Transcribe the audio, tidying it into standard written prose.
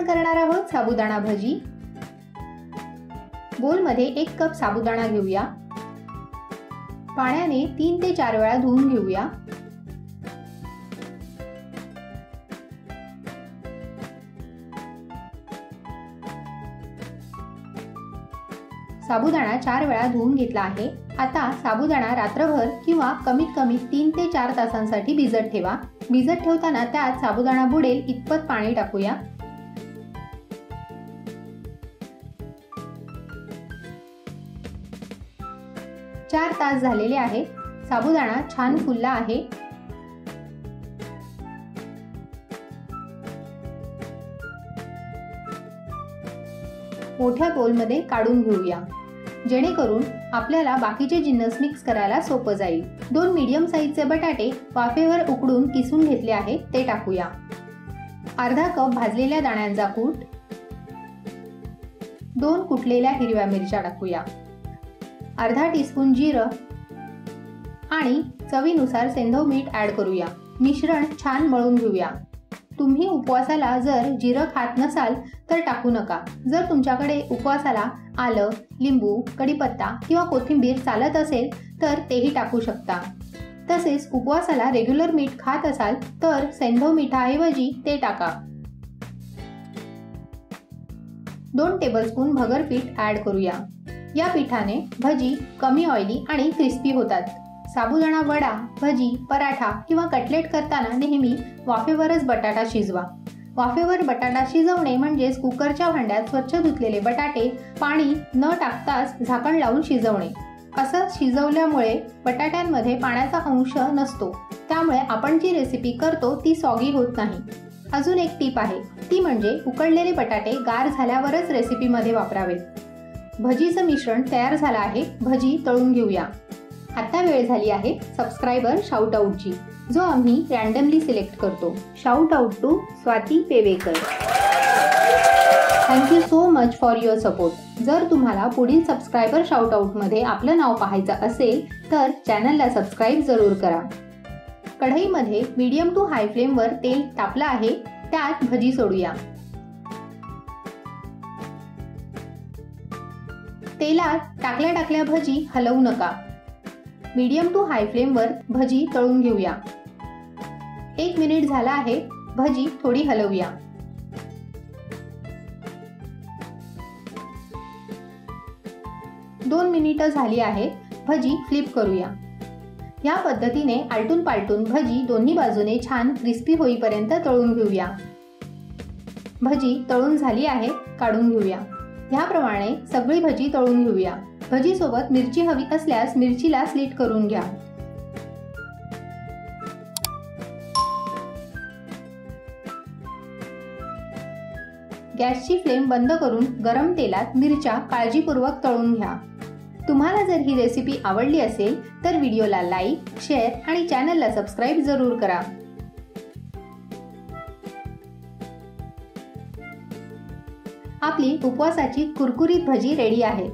आपण करणार आहोत साबुदाणा भजी। बोलमध्ये 1 कप साबुदाणा घेऊया। पाण्याने 3 ते 4 वेळा धुवून घेऊया। साबुदाणा 4 वेळा धुवून घेतला आहे। आता साबुदाणा रात्रभर किंवा कमीत कमी 3 ते 4 तासांसाठी भिजत ठेवा। भिजत ठेवताना त्यात साबुदाणा बुडेल इतपत पाणी टाकूया। चार तास झालेले आहेत। साबुदाणा छान फुलला आहे। मोठ्या बोलमध्ये काढून घेऊया, जेणेकरून आपल्याला बाकीचे जिन्नस मिक्स करायला सोपं जाईल। 2 मीडियम साईजचे बटाटे वाफेवर उकडून किसून घेतले आहेत, ते टाकूया। अर्धा कप भाजलेल्या दाण्यांचा कूट, 2 कुटलेल्या हिरव्या मिरच्या टाकूया, अर्धा टीस्पून जिरं आणि चवीनुसार सेंधव मीठ ऍड करूया। मिश्रण छान मळून घेऊया। तुम्ही उपवासाला जर जिरं खात नसाल तर टाकू नका। जर तुमच्याकडे उपवासाला आलं, लिंबू, कढीपत्ता किंवा कोथिंबीर चालत असेल तर तेही टाकू शकता। तसेच उपवासाला रेग्युलर मीठ खात असाल तर सेंधव मिठाऐवजी ते टाका। 2 टेबलस्पून भगर पीठ ऍड करूया। या पिठाने भजी कमी ऑइली आणि क्रिस्पी होतात। साबुदाणा वडा, भजी, पराठा किंवा कटलेट करताना नेहमी वाफेवरच बटाटा शिजवा। वाफेवर बटाटा शिजवणे म्हणजेच कुकरच्या भांड्यात स्वच्छ धुतलेले बटाटे पाणी न टाकताच झाकण लावून शिजवणे। असं शिजवल्यामुळे बटाट्यांमध्ये पाण्याचा अंश नसतो, त्यामुळे आपण जी रेसिपी करतो ती सॉगी होत नाही। अजून एक टीप आहे, ती म्हणजे उकडलेले बटाटे गार झाल्यावरच रेसिपीमध्ये वापरावेत। भजीचं मिश्रण तयार झालं आहे। भजी तळून घेऊया। आता वेळ झाली आहे सबस्क्रायबर शाउट आउटची, जो आम्ही रँडमली सिलेक्ट करतो। Shout out to Swati Pevekar. Thank you so much for your support. जर तुम्हाला पुढील सबस्क्रायबर शाउट आउटमध्ये आपलं नाव पाहायचं असेल तर चॅनलला सबस्क्राईब जरूर करा। कढईमध्ये मीडियम टू हाय फ्लेमवर तेल तापलं आहे, त्यात भजी सोडूया। तेलात टाकल्या भजी हलवू नका। मीडियम टू हाय फ्लेमवर भजी तळून घेऊया। 1 मिनिट झाला आहे। भजी थोडी हलवूया। दोन मिनिटं झाली आहेत। भजी फ्लिप करूया। या पद्धतीने आलटून पालटून भजी दोन्ही बाजूने छान क्रिस्पी होईपर्यंत तळून घेऊया। भजी तळून झाली आहे, काढून घेऊया। ह्याप्रमाणे सगळी भजी तळून घेऊया। भजी सोबत मिरची हवी असल्यास मिरचीला स्लिट करून घ्या। गॅसची फ्लेम बंद करून गरम तेलात मिरच्या काळजीपूर्वक तळून घ्या। तुम्हाला जर ही रेसिपी आवडली असेल तर व्हिडिओला लाईक, शेअर आणि चॅनलला सबस्क्राईब जरूर करा। आपली उपवासाची कुरकुरीत भजी रेडी आहे।